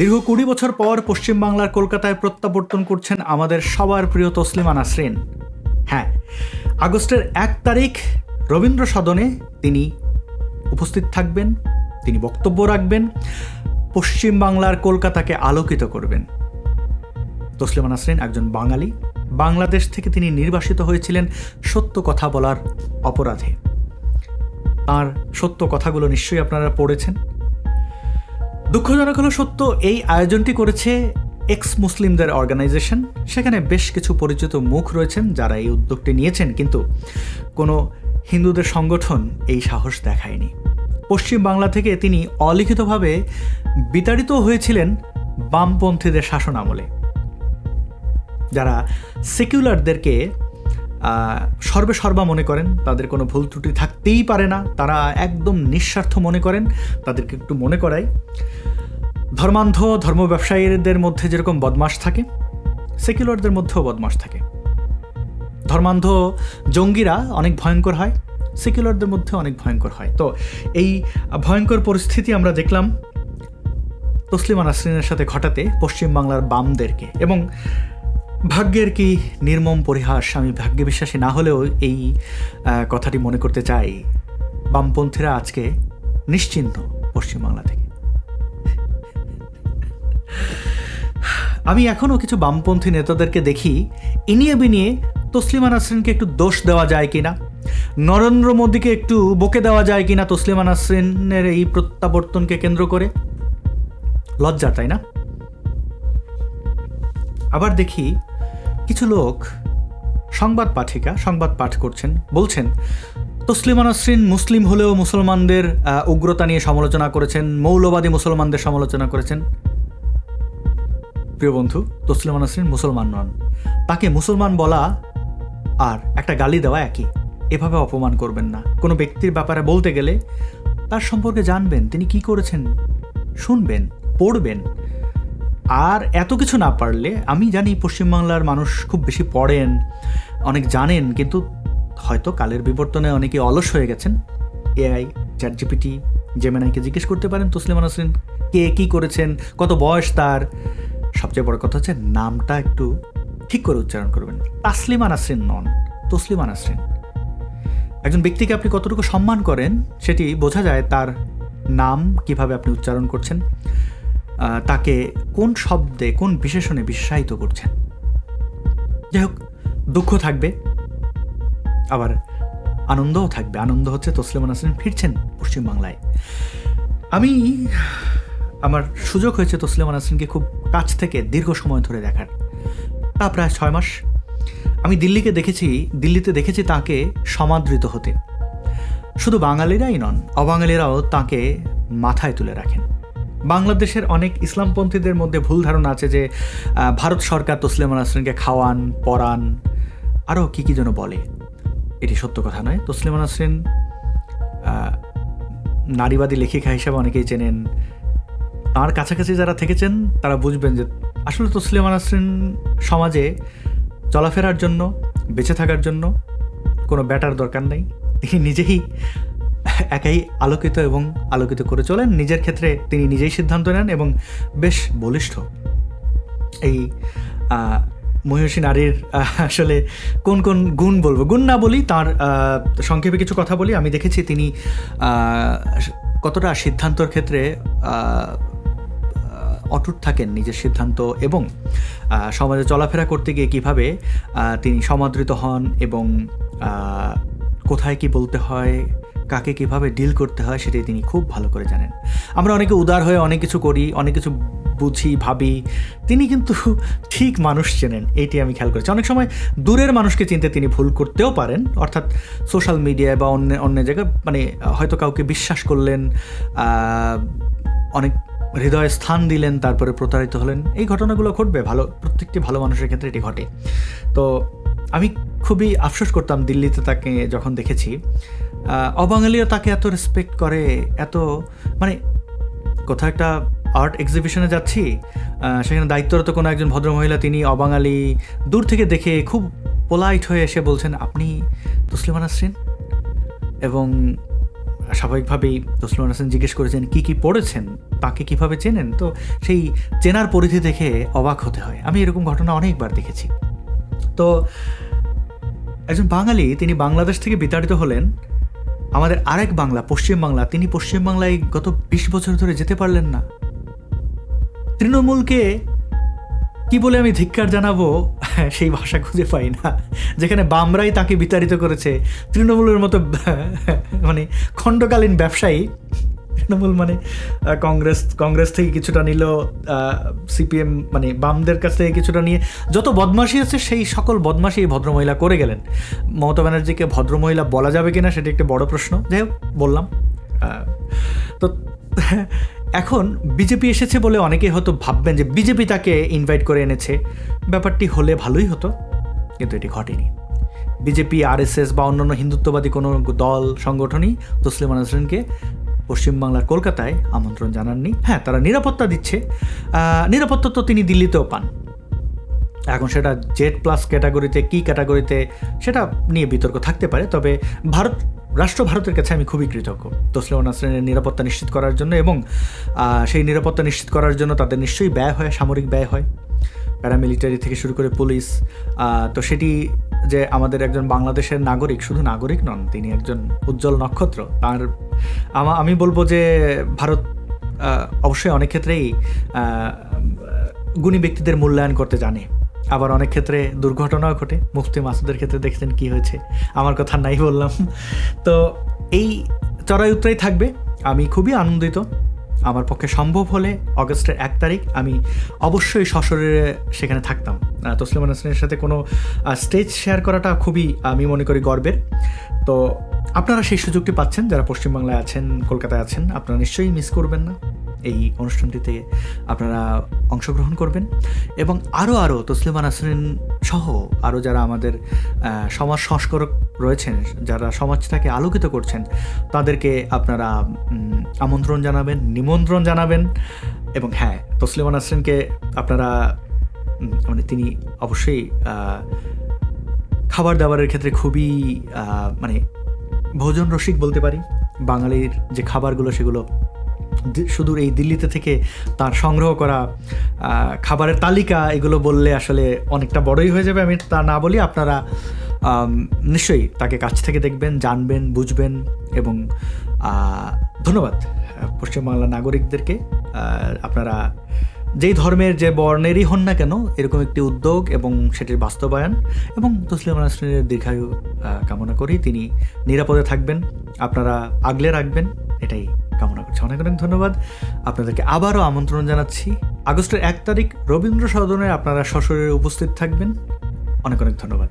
দীর্ঘ ২০ বছর পর পশ্চিমবাংলার কলকাতায় প্রত্যাবর্তন করছেন আমাদের সবার প্রিয় তসলিমা নাসরিন। হ্যাঁ, আগস্টের ১ তারিখ রবীন্দ্র সদনে তিনি উপস্থিত থাকবেন, তিনি বক্তব্য রাখবেন, পশ্চিমবাংলার কলকাতাকে আলোকিত করবেন। তসলিমা নাসরিন একজন বাঙালি। বাংলাদেশ থেকে তিনি নির্বাসিত হয়েছিলেন সত্য কথা বলার অপরাধে। তার সত্য কথাগুলো নিশ্চয়ই আপনারা পড়েছেন। দুঃখজনক হলো সত্য, এই আয়োজনটি করেছে এক্স মুসলিমদের অর্গানাইজেশন। সেখানে বেশ কিছু পরিচিত মুখ রয়েছেন যারা এই উদ্যোগটি নিয়েছেন, কিন্তু কোনো হিন্দুদের সংগঠন এই সাহস দেখায়নি। পশ্চিম বাংলা থেকে তিনি অলিখিতভাবে বিতাড়িত হয়েছিলেন বামপন্থীদের শাসন আমলে, যারা সেকুলারদেরকে সর্বেসর্বা মনে করেন, তাদের কোনো ভুল ত্রুটি থাকতেই পারে না, তারা একদম নিঃস্বার্থ মনে করেন। তাদেরকে একটু মনে করাই, ধর্মান্ধ ধর্ম ব্যবসায়ীদের মধ্যে যেরকম বদমাশ থাকে, সেকুলারদের মধ্যেও বদমাশ থাকে। ধর্মান্ধ জঙ্গিরা অনেক ভয়ঙ্কর হয়, সেকুলারদের মধ্যে অনেক ভয়ঙ্কর হয়। তো এই ভয়ঙ্কর পরিস্থিতি আমরা দেখলাম তসলিমা নাসরিনের সাথে ঘটাতে পশ্চিমবাংলার বামদেরকে। এবং ভাগ্যের কি নির্মম পরিহাস, আমি ভাগ্যে বিশ্বাসী না হলেও এই কথাটি মনে করতে চাই, বামপন্থীরা আজকে নিশ্চিহ্ন পশ্চিমবাংলা থেকে। আমি এখনও কিছু বামপন্থী নেতাদেরকে দেখি ইনিয়ে বিনিয়ে তসলিমা নাসরিনকে একটু দোষ দেওয়া যায় কিনা, নরেন্দ্র মোদীকে একটু বকে দেওয়া যায় কিনা তসলিমা নাসরিনের এই প্রত্যাবর্তনকে কেন্দ্র করে। লজ্জা, তাই না? আবার দেখি কিছু লোক সংবাদ পাঠ করছেন, বলছেন তসলিমা নাসরিন মুসলিম হলেও মুসলমানদের উগ্রতা নিয়ে সমালোচনা করেছেন, মৌলবাদী মুসলমানদের সমালোচনা করেছেন। প্রিয় বন্ধু, তসলিমা নাসরিন মুসলমান নন। তাকে মুসলমান বলা আর একটা গালি দেওয়া একই। এভাবে অপমান করবেন না। কোনো ব্যক্তির ব্যাপারে বলতে গেলে তার সম্পর্কে জানবেন, তিনি কি করেছেন শুনবেন, পড়বেন। আর এত কিছু না পারলে, আমি জানি পশ্চিমবাংলার মানুষ খুব বেশি পড়েন, অনেক জানেন, কিন্তু হয়তো কালের বিবর্তনে অনেকে অলস হয়ে গেছেন। এআই, চ্যাটজিপিটি, জেমিনাইকে জিজ্ঞেস করতে পারেন তসলিমা নাসরিন কে, কী করেছেন, কত বয়স তার। সবচেয়ে বড় কথা হচ্ছে নামটা একটু ঠিক করে উচ্চারণ করবেন। তাসলিমা নাসরিন নন, তসলিমা নাসরিন। একজন ব্যক্তিকে আপনি কতটুকু সম্মান করেন সেটি বোঝা যায় তার নাম কিভাবে আপনি উচ্চারণ করছেন, তাকে কোন শব্দে, কোন বিশেষণে বিশেষায়িত করছেন। যাই হোক, দুঃখ থাকবে, আবার আনন্দও থাকবে। আনন্দ হচ্ছে তসলিমা নাসরিন ফিরছেন পশ্চিমবাংলায়। আমার সুযোগ হয়েছে তসলিমা নাসরিনকে খুব কাছ থেকে দীর্ঘ সময় ধরে দেখার, তা প্রায় 6 মাস। আমি দিল্লিতে দেখেছি তাকে সমাদৃত হতে। শুধু বাঙালিরাই নন, অবাঙালিরাও তাকে মাথায় তুলে রাখেন। বাংলাদেশের অনেক ইসলামপন্থীদের মধ্যে ভুল ধারণা আছে যে ভারত সরকার তসলিমা নাসরিনকে খাওয়ান, পড়ান, আরও কী যেন বলে। এটি সত্য কথা নয়। তসলিমা নাসরিন নারীবাদী লেখিকা হিসাবে অনেকেই চেনেন। তার কাছাকাছি যারা থেকেছেন তারা বুঝবেন যে আসলে তসলিমা নাসরিন সমাজে চলাফেরার জন্য, বেঁচে থাকার জন্য কোনো ব্যাটার দরকার নেই। তিনি নিজেই একাই আলোকিত এবং আলোকিত করে চলেন। নিজের ক্ষেত্রে তিনি নিজেই সিদ্ধান্ত নেন এবং বেশ বলিষ্ঠ। এই মহিষী নারীর আসলে কোন কোন গুণ বলবো, গুণ না বলি, তার সংক্ষেপে কিছু কথা বলি। আমি দেখেছি তিনি কতটা সিদ্ধান্তর ক্ষেত্রে অটুট থাকেন নিজের সিদ্ধান্ত, এবং সমাজে চলাফেরা করতে গিয়ে কীভাবে তিনি সমাদৃত হন এবং কোথায় কি বলতে হয়, কাকে কিভাবে ডিল করতে হয় সেটাই তিনি খুব ভালো করে জানেন। আমরা অনেকে উদার হয়ে অনেক কিছু করি, অনেক কিছু বুঝি, ভাবি। তিনি কিন্তু ঠিক মানুষ চেনেন, এইটি আমি খেয়াল করেছি। অনেক সময় দূরের মানুষকে চিনতে তিনি ভুল করতেও পারেন, অর্থাৎ সোশ্যাল মিডিয়ায় বা অন্য জায়গায়, মানে হয়তো কাউকে বিশ্বাস করলেন, অনেক হৃদয়ে স্থান দিলেন, তারপরে প্রতারিত হলেন। এই ঘটনাগুলো ঘটবে, প্রত্যেকটি ভালো মানুষের ক্ষেত্রে এটি ঘটে। তো আমি খুবই আফসোস করতাম দিল্লিতে তাকে যখন দেখেছি। অবাঙালিরা তাকে এত রেসপেক্ট করে, এত, মানে কোথাও একটা আর্ট এক্সিবিশনে যাচ্ছি, সেখানে দায়িত্বরত কোনো একজন ভদ্রমহিলা, তিনি অবাঙালি, দূর থেকে দেখে খুব পোলাইট হয়ে এসে বলছেন, আপনি তসলিমা নাসরিন? এবং স্বাভাবিকভাবেই তসলিমা নাসরিন জিজ্ঞেস করেছেন কি পড়েছেন, তাকে কিভাবে চেনেন। তো সেই চেনার পরিধি দেখে অবাক হতে হয়। আমি এরকম ঘটনা অনেকবার দেখেছি। তো একজন বাঙালি, তিনি বাংলাদেশ থেকে বিতাড়িত হলেন, আমাদের আরেক বাংলা, পশ্চিমবাংলা, তিনি পশ্চিমবাংলায় গত 20 বছর ধরে যেতে পারলেন না। তৃণমূলকে কি বলে আমি ধিক্কার জানাবো সেই ভাষা খুঁজে পাই না। যেখানে বামরাই তাকে বিতাড়িত করেছে, তৃণমূলের মতো মানে খণ্ডকালীন ব্যবসায়ী, তৃণমূল মানে কংগ্রেস থেকে কিছুটা নিল, সিপিএম মানে বামদের কাছ থেকে কিছুটা নিয়ে যত বদমাশি আছে সেই সকল বদমাশি ভদ্রমহিলা করে গেলেন। মমতা ব্যানার্জিকে ভদ্রমহিলা বলা যাবে কিনা সেটা একটা বড় প্রশ্ন। যাই হোক, বললাম। তো এখন বিজেপি এসেছে বলে অনেকেই হয়তো ভাববেন যে বিজেপি তাকে ইনভাইট করে এনেছে, ব্যাপারটি হলে ভালোই হতো, কিন্তু এটি ঘটেনি। বিজেপি, আরএসএস বা অন্যান্য হিন্দুত্ববাদী কোনো দল সংগঠনই তসলিমা নাসরিনকে পশ্চিমবাংলার কলকাতায় আমন্ত্রণ জানাননি। হ্যাঁ, তারা নিরাপত্তা দিচ্ছে, নিরাপত্তা তো তিনি দিল্লিতেও পান। এখন সেটা জেড প্লাস ক্যাটাগরিতে কি ক্যাটাগরিতে সেটা নিয়ে বিতর্ক থাকতে পারে, তবে ভারতের কাছে আমি খুবই কৃতজ্ঞ তসলিমা নাসরিনের নিরাপত্তা নিশ্চিত করার জন্য। এবং সেই নিরাপত্তা নিশ্চিত করার জন্য তাদের নিশ্চয়ই ব্যয় হয়, সামরিক ব্যয় হয়, প্যারামিলিটারি থেকে শুরু করে পুলিশ। তো সেটি যে আমাদের একজন বাংলাদেশের নাগরিক, শুধু নাগরিক নন, তিনি একজন উজ্জ্বল নক্ষত্র। তার আমি বলবো যে ভারত অবশ্যই অনেক ক্ষেত্রেই গুণী ব্যক্তিদের মূল্যায়ন করতে জানে, আবার অনেক ক্ষেত্রে দুর্ঘটনাও ঘটে। মুফতি মাসুদের ক্ষেত্রে দেখছেন কি হয়েছে, আমার কথা নাই বললাম। তো এই চড়াই উতরাই থাকবে। আমি খুবই আনন্দিত। আমার পক্ষে সম্ভব হলে অগস্টের 1 তারিখ আমি অবশ্যই সশরীরে সেখানে থাকতাম। তসলিমা নাসরিনের সাথে কোনো স্টেজ শেয়ার করাটা খুবই, আমি মনে করি, গর্বের। তো আপনারা সেই সুযোগটি পাচ্ছেন, যারা পশ্চিমবাংলায় আছেন, কলকাতায় আছেন, আপনারা নিশ্চয়ই মিস করবেন না। এই অনুষ্ঠানটিতে আপনারা অংশগ্রহণ করবেন এবং আরও তসলিমা নাসরিন সহ আরও যারা আমাদের সমাজ সংস্কারক রয়েছেন, যারা সমাজটাকে আলোকিত করছেন, তাদেরকে আপনারা আমন্ত্রণ জানাবেন, নিমন্ত্রণ জানাবেন। এবং হ্যাঁ, তসলিমা নাসরিনকে আপনারা মানে তিনি অবশ্যই খাবার দাবারের ক্ষেত্রে খুবই মানে ভোজন রসিক বলতে পারি। বাঙালির যে খাবারগুলো সেগুলো শুধু এই দিল্লিতে থেকে তার সংগ্রহ করা খাবারের তালিকা, এগুলো বললে আসলে অনেকটা বড়ই হয়ে যাবে। আমি তা না বলি, আপনারা নিশ্চয়ই তাকে কাছ থেকে দেখবেন, জানবেন, বুঝবেন। এবং ধন্যবাদ পশ্চিমবাংলার নাগরিকদেরকে। আপনারা যেই ধর্মের, যে বর্ণেরই হন না কেন, এরকম একটি উদ্যোগ এবং সেটির বাস্তবায়ন এবং তসলিমা নাসরিনের দীর্ঘায়ু কামনা করি। তিনি নিরাপদে থাকবেন, আপনারা আগলে রাখবেন, এটাই কামনা করছি। অনেক অনেক ধন্যবাদ। আপনাদেরকে আবারও আমন্ত্রণ জানাচ্ছি আগস্টের 1 তারিখ রবীন্দ্র সদনে আপনারা সশরীরে উপস্থিত থাকবেন। অনেক অনেক ধন্যবাদ।